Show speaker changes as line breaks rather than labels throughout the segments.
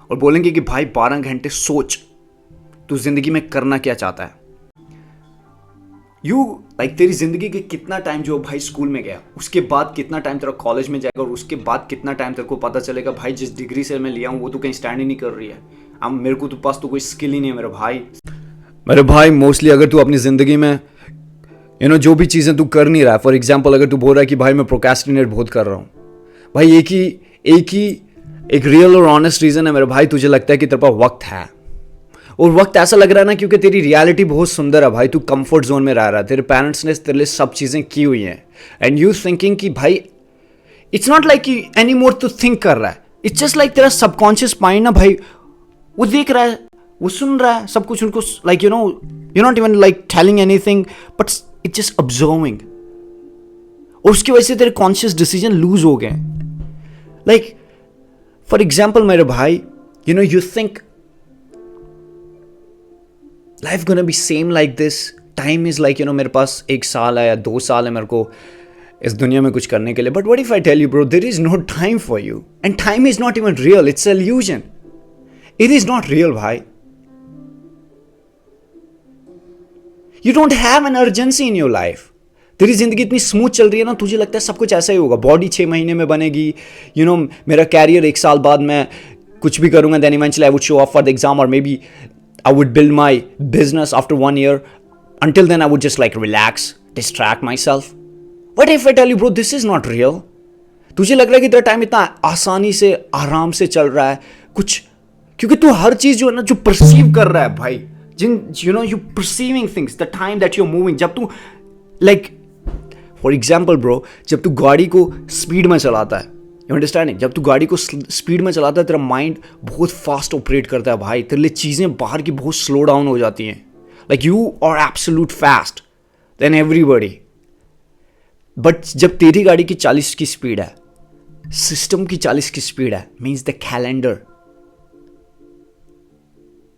और बोलेंगे कि भाई 12 घंटे सोच तू जिंदगी में करना क्या चाहता है। तेरी जिंदगी के कितना टाइम जो भाई स्कूल में गया, उसके बाद कितना टाइम तेरा कॉलेज में जाएगा, और उसके बाद कितना टाइम तेरे को पता चलेगा भाई जिस डिग्री से मैं लिया हूँ वो तो कहीं स्टैंड ही नहीं कर रही है। अब मेरे को तो पास तो कोई स्किल ही नहीं है मेरे भाई। मोस्टली अगर तू अपनी जिंदगी में जो भी चीज़ें तू कर नहीं रहा है, फॉर एग्जाम्पल अगर तू बोल रहा है कि भाई मैं प्रोक्रेस्टिनेट बहुत कर रहा हूँ, भाई एक रियल और ऑनेस्ट रीज़न है मेरे भाई, तुझे लगता है कि तेरे पास वक्त है। और वक्त ऐसा लग रहा है ना क्योंकि तेरी रियलिटी बहुत सुंदर है भाई, तू कंफर्ट जोन में रह रहा है, तेरे पेरेंट्स ने तेरे लिए सब चीज़ें की हुई हैं, एंड यू थिंकिंग कि भाई इट्स नॉट लाइक कि एनी मोर तू थिंक कर रहा है, इट्स जस्ट लाइक तेरा सबकॉन्शियस माइंड ना भाई वो देख रहा है, वो सुन रहा है सब कुछ, उनको like you not even like telling anything but it's just observing, और उसकी वजह से तेरे कॉन्शियस डिसीजन लूज हो गए। लाइक फॉर एग्जाम्पल मेरे भाई you think life gonna be same like this, time is like मेरे पास 1 साल है या 2 साल है मेरे को इस दुनिया में कुछ करने के लिए, but what if I tell you bro there is no time for you, and time is not even real, it's an illusion, it is not real भाई। You don't have an urgency in your life, तेरी जिंदगी इतनी smooth चल रही है ना, तुझे लगता है सब कुछ ऐसा ही होगा, बॉडी 6 महीने में बनेगी, मेरा कैरियर 1 साल बाद मैं कुछ भी करूंगा, then eventually I would show up for the exam, और maybe I would build my business after 1 year. Until then, I would just like relax, distract myself. What if I tell you, bro, this is not real? तुझे लग रहा है कि तेरा time इतना आसानी से आराम से चल रहा है कुछ, क्योंकि तू हर चीज जो है ना जो परसीव कर रहा है भाई, you perceiving things, the time that you're moving, जब तू like for example bro, जब तू गाड़ी को स्पीड में चलाता है, यू अंडरस्टैंडिंग, जब तू गाड़ी को स्पीड में चलाता है तेरा माइंड बहुत फास्ट ऑपरेट करता है भाई, तेरे लिए चीज़ें बाहर की बहुत स्लो डाउन हो जाती हैं, like you are absolute fast then everybody. But जब तेरी गाड़ी की 40 की स्पीड है, सिस्टम की 40 की स्पीड है, means the calendar,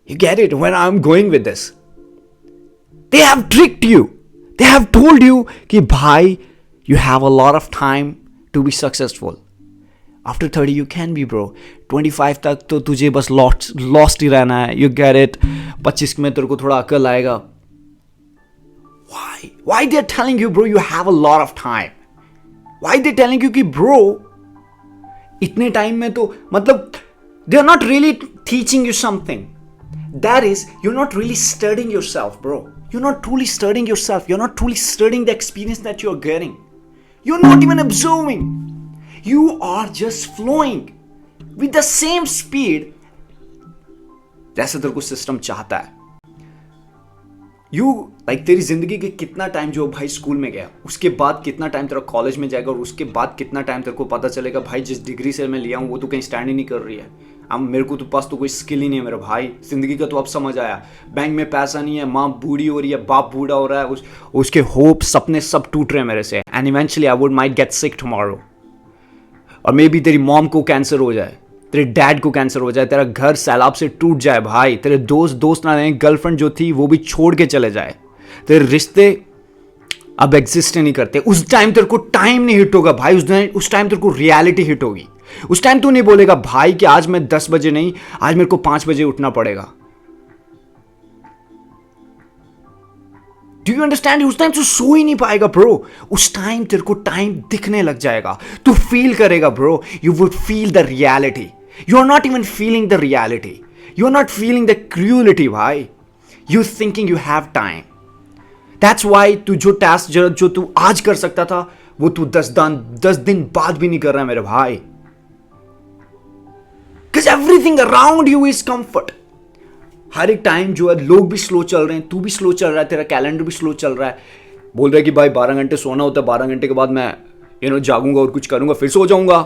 you get it when I am going with this, they have tricked you, they have told you कि भाई you have a lot of time to be successful. After 30 you can be bro, 25 तक तो तुझे बस lost ही रहना है, you get it, 25 में तेरे को थोड़ा अकल आएगा। Why they are telling you bro you have a lot of time, why they telling you कि ब्रो इतने टाइम में तो मतलब they are not really teaching you something, that is you are not really studying yourself bro, you are not truly studying yourself, you are not truly studying the experience that you are getting, you are not even observing, you are just flowing with the same speed जैसे तेरे को system चाहता है। तेरी जिंदगी के कितना time जो भाई स्कूल में गया, उसके बाद कितना टाइम तेरा कॉलेज में जाएगा, और उसके बाद कितना टाइम तेरे को पता चलेगा भाई जिस डिग्री से मैं लिया हूँ वो तो कहीं स्टैंड ही नहीं कर रही है। अब मेरे को तो पास तो कोई स्किल ही नहीं है मेरे भाई, जिंदगी का तो अब समझ आया, बैंक में पैसा नहीं है, माँ बूढ़ी हो रही है, बाप बूढ़ा हो रहा है, उसके होप सपने सब टूट रहे हैं मेरे से, and eventually I would might get sick tomorrow, और मे बी तेरी मॉम को कैंसर हो जाए, तेरे डैड को कैंसर हो जाए, तेरा घर सैलाब से टूट जाए भाई, तेरे दोस्त ना रहे, गर्लफ्रेंड जो थी वो भी छोड़ के चले जाए, तेरे रिश्ते अब एग्जिस्ट नहीं करते, उस टाइम तेरे को टाइम नहीं हिट होगा भाई, उस टाइम तेरे को रियलिटी हिट होगी, उस टाइम तू नहीं बोलेगा भाई कि आज मैं 10 बजे नहीं, आज मेरे को 5 बजे उठना पड़ेगा। Do you understand? उस टाइम तू सो ही नहीं पाएगा ब्रो, उस टाइम तेरे को टाइम दिखने लग जाएगा, तू फील करेगा bro, you would feel the reality, you are not even feeling the reality, you are not feeling the cruelty भाई, you thinking you have time, that's why तू जो टास्क जो तू आज कर सकता था वो तू 10 दिन बाद भी नहीं कर रहा है मेरे भाई, because everything around you is comfort. हर एक टाइम जो है लोग भी स्लो चल रहे हैं, तू भी स्लो चल रहा है, तेरा कैलेंडर भी स्लो चल रहा है, बोल रहा है कि भाई 12 घंटे सोना होता है, 12 घंटे के बाद मैं जागूंगा और कुछ करूंगा, फिर सो जाऊंगा।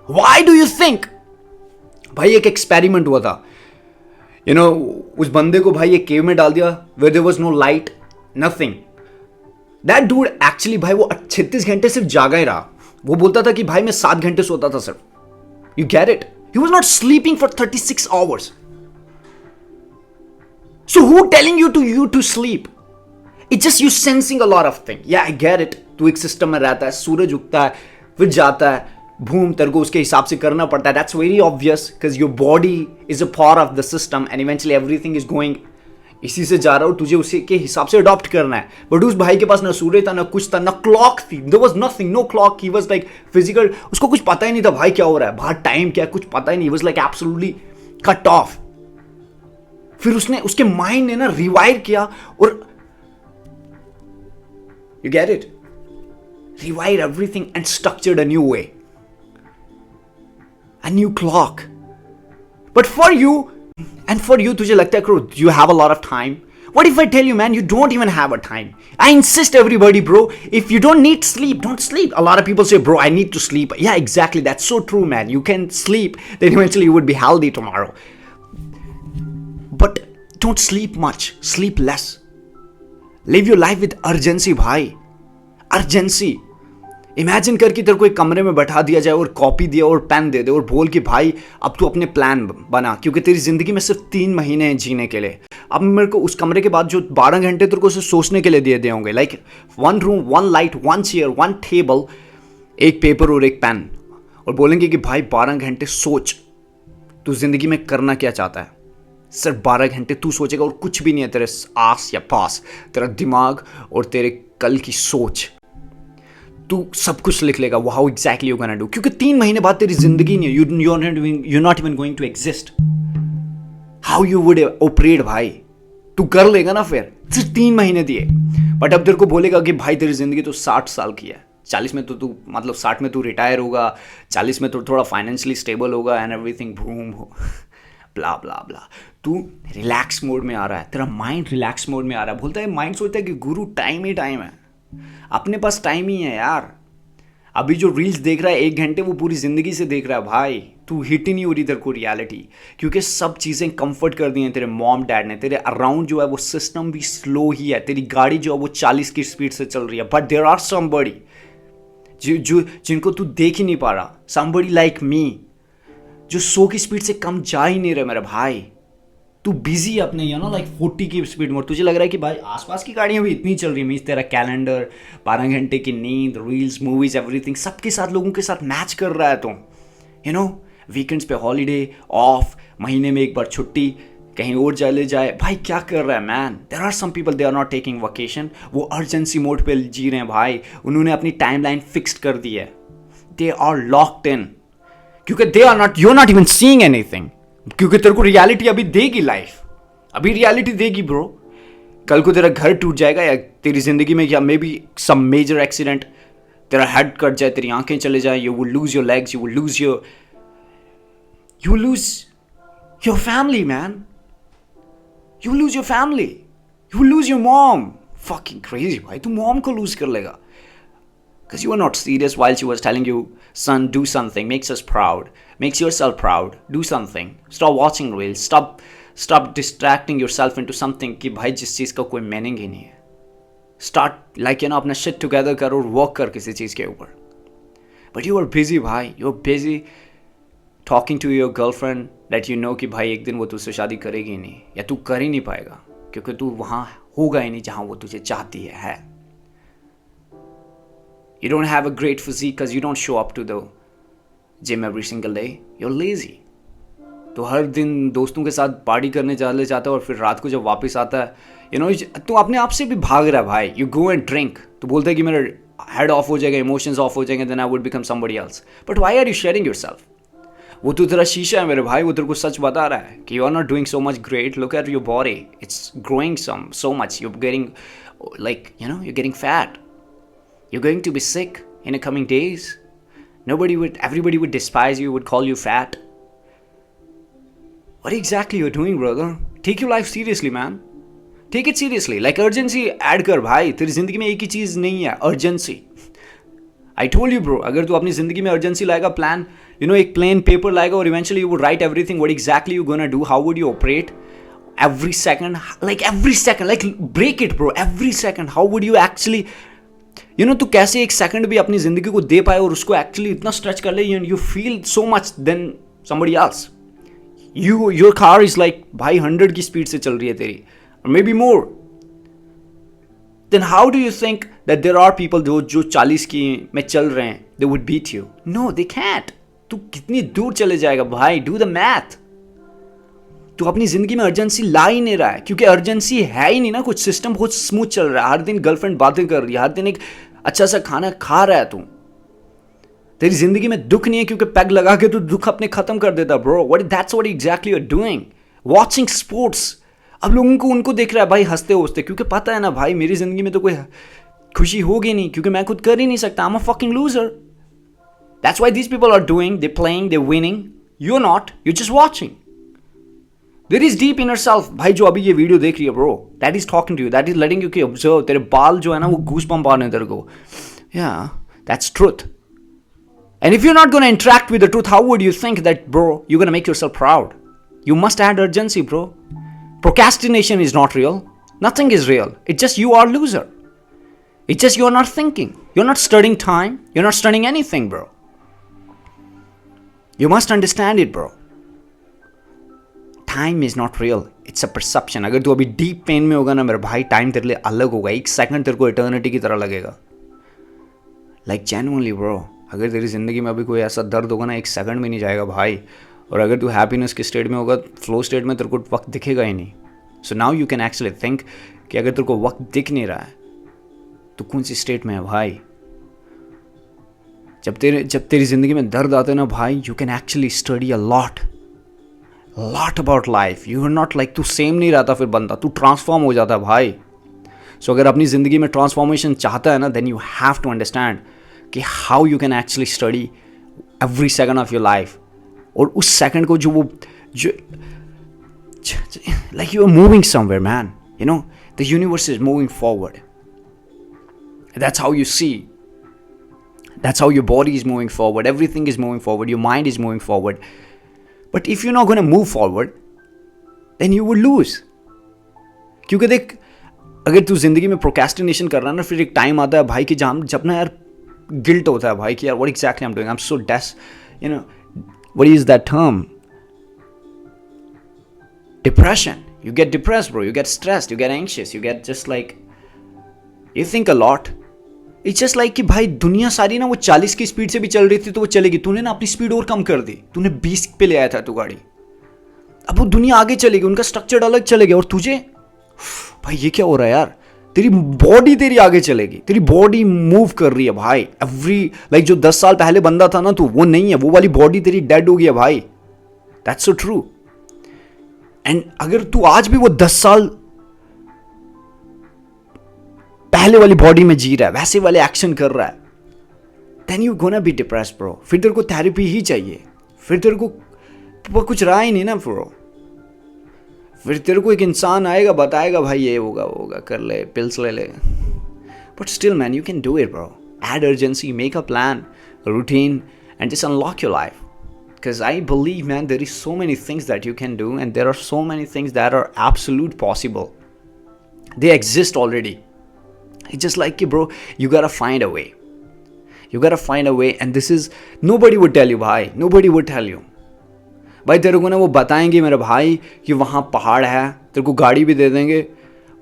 Why do you think? भाई एक एक्सपेरिमेंट हुआ था, उस बंदे को भाई एक केव में डाल दिया where there was no light, nothing, that dude actually भाई वो 36 घंटे सिर्फ जागा ही रहा, वो बोलता था कि भाई मैं 7 घंटे सोता था सिर्फ, you get it, he was not sleeping for 36 hours. So who telling you to sleep? It's just you sensing a lot of things. Yeah, I get it. तू एक सिस्टम में रहता है, सूरज उगता है फिर जाता है, बूम, तेरे को उसके हिसाब से करना पड़ता है. That's very obvious because your body is a part of the system and eventually everything is going इसी से जा रहा हूँ, तुझे उसी के हिसाब से अडॉप्ट करना है. बट उस भाई के पास ना सूर्य था, ना कुछ था, ना क्लॉक थी. There was nothing, no clock. He was like physical, उसको कुछ पता ही नहीं था भाई क्या हो रहा है बाहर, टाइम क्या है कुछ पता ही नहीं. He was like absolutely cut off. फिर उसने, उसके माइंड ने ना रिवाइर किया और you get it, rewire everything and structured a new way, a new clock. But for you, and for you, तुझे लगता है bro, you have a lot of time. What if I tell you, man, you don't even have a time? I insist everybody, bro, if you don't need sleep, don't sleep. A lot of people say, bro, I need to sleep. Yeah, exactly. That's so true, man. You can sleep, then eventually you would be healthy tomorrow. But don't sleep much. Sleep less. Live your life with urgency, bhai. Urgency. Imagine कर कि तेरे को एक कमरे में बैठा दिया जाए और कॉपी दिया और पेन दे दे और बोल कि भाई अब तू अपने प्लान बना, क्योंकि तेरी जिंदगी में सिर्फ 3 महीने हैं जीने के लिए. अब मेरे को उस कमरे के बाद जो 12 घंटे तेरे को उसे सोचने के लिए दिए होंगे, like 1 room, 1 light, 1 chair, 1 table, एक पेपर और एक पेन, और बोलेंगे कि भाई 12 घंटे सोच तू जिंदगी में करना क्या चाहता है. सिर्फ 12 घंटे तू सोचेगा और कुछ भी नहीं है तेरे आस या पास, तेरा दिमाग और तेरे कल की सोच. तू सब कुछ लिख लेगा how exactly you gonna do, क्योंकि 3 महीने बाद तेरी जिंदगी नहीं है. You not even going to exist. How you would operate भाई, तू कर लेगा ना फिर, सिर्फ 3 महीने दिए. बट अब तेरे को बोलेगा कि भाई तेरी जिंदगी तो 60 साल की है, 40 में तो तू मतलब 60 में तू रिटायर होगा, 40 में तो थोड़ा फाइनेंशियली स्टेबल होगा एंड एवरीथिंग बूम हो ब्ला ब्ला ब्ला. तू रिलैक्स मोड में आ रहा है, तेरा माइंड रिलैक्स मोड में आ रहा है. बोलता है, माइंड सोचता है कि गुरु टाइम ही टाइम है, अपने पास टाइम ही है यार. अभी जो रील्स देख रहा है 1 घंटे, वो पूरी जिंदगी से देख रहा है भाई. तू हिट ही नहीं हो रही तेरे को रियलिटी, क्योंकि सब चीज़ें कंफर्ट कर दी हैं तेरे मॉम डैड ने. तेरे अराउंड जो है वो सिस्टम भी स्लो ही है, तेरी गाड़ी जो है वो 40 की स्पीड से चल रही है. बट देयर आर समबडी जिनको तू देख ही नहीं पा रहा. समबडी लाइक मी जो 100 की स्पीड से कम जा ही नहीं रहे मेरे भाई. तू बिजी है अपने लाइक 40 की स्पीड में, तुझे लग रहा है कि भाई आसपास की गाड़ियां भी इतनी चल रही. मीन्स तेरा कैलेंडर, 12 घंटे की नींद, रील्स, मूवीज, एवरीथिंग सबके साथ, लोगों के साथ मैच कर रहा है तुम. वीकेंड्स पे हॉलीडे ऑफ, महीने में एक बार छुट्टी, कहीं और चले जाए. भाई क्या कर रहा है man. There are some people they are not taking vacation, वो अर्जेंसी मोड पे जी रहे हैं भाई. उन्होंने अपनी टाइमलाइन फिक्स्ड कर दी है. दे आर लॉक्ड इन, क्योंकि they are not, you are not even seeing anything. क्योंकि तेरे को रियलिटी अभी देगी लाइफ, अभी रियलिटी देगी ब्रो. कल को तेरा घर टूट जाएगा या तेरी जिंदगी में या maybe some major accident, तेरा हेड कट जाए, तेरी आंखें चले जाए, you will lose your legs, you will lose your family man. You lose your family, you lose your mom. Fucking crazy भाई, तू मॉम को लूज कर लेगा. Because you were not serious while she was telling you, son, do something, makes us proud, makes yourself proud, do something, stop watching reels, stop distracting yourself into something कि भाई जिस चीज़ का कोई meaning ही नहीं है. Start like अपना shit together कर और work कर किसी चीज़ के ऊपर. But you are busy भाई, you are busy talking to your girlfriend that you know कि भाई एक दिन वो तुझसे शादी करेगी ही नहीं, या तू कर ही नहीं पाएगा क्योंकि तू वहाँ होगा ही नहीं जहाँ वो तुझे चाहती है. You don't have a great physique because you don't show up to the gym every single day. You're lazy. तो हर दिन दोस्तों के साथ पार्टी करने चले जाता है और फिर रात को जब वापस आता है तू अपने आप से भी भाग रहा है भाई. You go and drink. तो बोलता है कि मेरा हेड ऑफ हो जाएगा, इमोशंस ऑफ हो जाएंगे, then I would become somebody else. But why are you sharing yourself? वो तो तेरा शीशा है मेरे भाई, वो तेरे को सच बता रहा है कि you are not doing so much great. Look at your body. It's growing so much. You're getting you're getting fat. You're going to be sick in the coming days. Everybody would despise you, would call you fat. What exactly you're doing, brother? Take your life seriously, man. Take it seriously. Like urgency add कर भाई. तेरी जिंदगी में एक ही चीज नहीं है, urgency. I told you, bro. अगर तू अपनी जिंदगी में urgency लाएगा, plan, एक plain paper लाएगा और eventually you would write everything. What exactly you gonna do? How would you operate? Every second, like break it, bro. Every second. How would you actually तू कैसे एक सेकंड भी अपनी जिंदगी को दे पाए और उसको एक्चुअली इतना स्ट्रेच कर ले, you feel so much then somebody else. Your car is like भाई 100 की स्पीड से चल रही है तेरी, और maybe more. Then how do you think that there are people जो 40 की में चल रहे हैं, they would beat you? No, they can't. तू कितनी दूर चले जाएगा भाई? Do the math. तू अपनी जिंदगी में अर्जेंसी ला ही नहीं रहा है, क्योंकि अर्जेंसी है ही नहीं ना. कुछ सिस्टम बहुत स्मूथ चल रहा है, हर दिन गर्लफ्रेंड बातें कर रही है, हर दिन एक अच्छा सा खाना खा रहा है तू. तेरी जिंदगी में दुख नहीं है, क्योंकि पैग लगा के तू दुख अपने खत्म कर देता. Bro, that's what exactly you are doing. Watching sports. अब लोगों को उनको देख रहा है भाई हंसते हंसते, क्योंकि पता है ना भाई मेरी जिंदगी में तो कोई खुशी होगी नहीं, क्योंकि मैं खुद कर ही नहीं सकता. I am a fucking loser. That's why these people are doing, they playing, they winning. You are not, you just watching. There is deep inner self भाई, जो अभी ये वीडियो देख रही है bro, that is talking to you, that is letting you कि observe. तेरे बाल जो है ना वो गूस बम्प आ रहे हैं तेरे को. या that's truth. And if you're not going to interact with the truth, how would you think that, bro, you're going to make yourself proud? You must add urgency, bro. Procrastination is not real. Nothing is real. It's just you are a loser. It's just you're not thinking. You're not studying time. You're not studying anything, bro. You must understand it, bro. Time is not real. It's a perception. अगर तू अभी deep pain में होगा ना मेरे भाई, time तेरे लिए अलग होगा. एक second तेरे को eternity की तरह लगेगा. Like genuinely, bro. अगर तेरी ज़िंदगी में अभी कोई ऐसा दर्द होगा ना, एक सेकंड में नहीं जाएगा भाई. और अगर तू हैप्पीनेस के स्टेट में होगा, फ्लो स्टेट में तेरे को वक्त दिखेगा ही नहीं. So now you can actually think कि अगर तेरे को वक्त दिख नहीं रहा है तो कौन सी स्टेट में है भाई. जब तेरी ज़िंदगी में दर्द आते हैं ना भाई, you can actually study a lot about life. You are not like, तू सेम नहीं रहता फिर बंदा, तू ट्रांसफॉर्म हो जाता है भाई. सो अगर अपनी ज़िंदगी में ट्रांसफॉर्मेशन चाहता है ना, then you have to understand कि how you can actually study every second of your life. और उस सेकंड को जो like you are moving somewhere man, you know the universe is moving forward. That's how you see, that's how your body is moving forward, everything is moving forward, your mind is moving forward. But if you not gonna move forward, then you will lose. क्योंकि देख, अगर तू जिंदगी में procrastination कर रहा है ना, फिर एक टाइम आता है भाई कि जब ना यार गिल्ट होता है भाई कि यार what exactly I am doing, I am so you know what is that term, depression. You get depressed, bro. You get stressed, you get anxious, you get just like, you think a lot. It's just like कि भाई दुनिया सारी ना वो 40 की speed से भी चल रही थी तो वो चलेगी, तूने ना अपनी स्पीड और कम कर दी, तूने 20 पे ले आया था तू गाड़ी. अब वो दुनिया आगे चलेगी, उनका स्ट्रक्चर अलग चलेगा, और तुझे भाई ये क्या हो रहा है यार. तेरी बॉडी तेरी आगे चलेगी, तेरी बॉडी मूव कर रही है भाई. एवरी लाइक जो 10 साल पहले बंदा था ना, तू वो नहीं है, वो वाली बॉडी तेरी डेड हो गई है भाई. That's so true. एंड अगर तू आज भी वो 10 साल पहले वाली बॉडी में जी रहा है, वैसे वाले एक्शन कर रहा है, then you gonna be depressed bro. फिर तेरे को थेरेपी ही चाहिए. फिर तेरे को कुछ रहा ही नहीं ना ब्रो. फिर तेरे को एक इंसान आएगा बताएगा भाई ये होगा वो होगा, कर ले, पिल्स ले ले. But still man, you can do it bro. Add urgency, make a plan, a routine, and just unlock your life. Because I believe, man, there is so many things that you can do, and there are so many things that are absolute possible. They exist already. It's just like, bro, you gotta find a way. You gotta find a way, and this is, nobody would tell you, bhai. Nobody would tell you. भाई तेरे को ना वो बताएंगे मेरे भाई कि वहाँ पहाड़ है, तेरे को गाड़ी भी दे देंगे,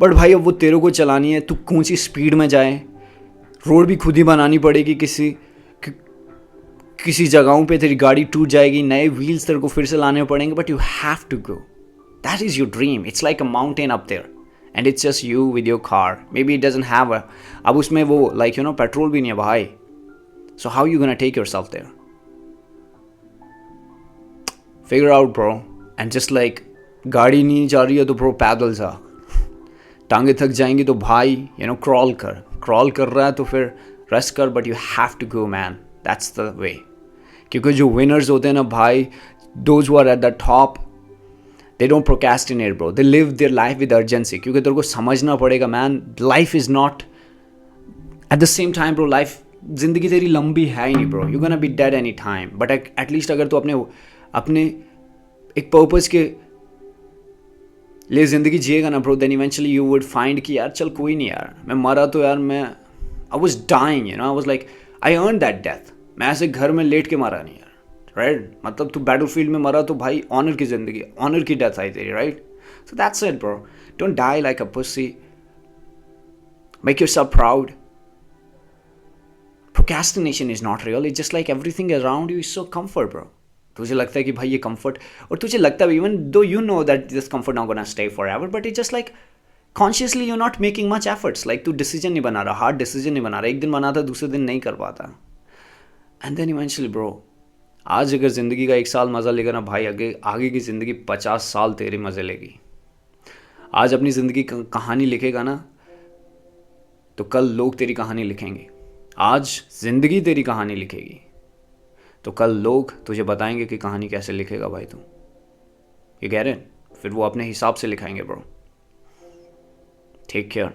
बट भाई अब वो तेरे को चलानी है, तू कौन सी स्पीड में जाए. रोड भी खुद ही बनानी पड़ेगी, किसी जगहों पे तेरी गाड़ी टूट जाएगी, नए व्हील्स तेरे को फिर से लाने पड़ेंगे, but you have to go. That is your dream. It's like a mountain up there and it's just you with your car. Maybe it doesn't have अब उसमें वो लाइक यू नो पेट्रोल भी नहीं है भाई. So how you gonna take yourself there? Figure out, bro. And just like गाड़ी नहीं जा रही है तो ब्रो पैदल जा. टांगे थक जाएंगी तो भाई यू नो क्रॉल कर रहा है तो फिर रेस्ट कर, but you have to go man. That's the way. क्योंकि जो विनर्स होते हैं ना भाई, those who are at the top, they don't procrastinate bro. They live their life with urgency. क्योंकि तेरे को समझना पड़ेगा man, life is not at the same time bro. Life जिंदगी तेरी लंबी है ही नहीं bro. You gonna be dead any time. But at least अगर तू अपने एक पर्पस के लिए ज़िंदगी जिएगा ना bro, then eventually you would find कि यार चल कोई नहीं यार, मैं मरा तो यार मैं I was dying, you know, I was like I earn that death. मैं ऐसे घर में लेट के मारा नहीं यार, राइट. मतलब तू बैटल फील्ड में मरा तो भाई ऑनर की ज़िंदगी, ऑनर की डेथ आई तेरी, right. So that's it bro. Don't die like a pussy. Make yourself proud. Procrastination is not real, it's just like everything around you is so comfort bro. तुझे लगता है कि भाई ये कंफर्ट, और तुझे लगता है even though you know that this comfort not gonna stay for ever, but it's just like consciously you not making much efforts. Like तू डिसीजन नहीं बना रहा, हार्ड डिसीजन नहीं बना रहा, एक दिन बनाता दूसरे दिन नहीं कर पाता. एंड देन इवेंचुअली ब्रो, आज अगर ज़िंदगी का 1 साल मज़ा लेगा ना भाई, आगे आगे की ज़िंदगी 50 साल तेरे मज़े लेगी. आज अपनी ज़िंदगी कहानी लिखेगा ना, तो कल लोग तेरी कहानी लिखेंगे. आज ज़िंदगी तेरी कहानी लिखेगी, तो कल लोग तुझे बताएंगे कि कहानी कैसे लिखेगा भाई तू. ये कह रहे हैं, फिर वो अपने हिसाब से लिखाएंगे ब्रो. Take care.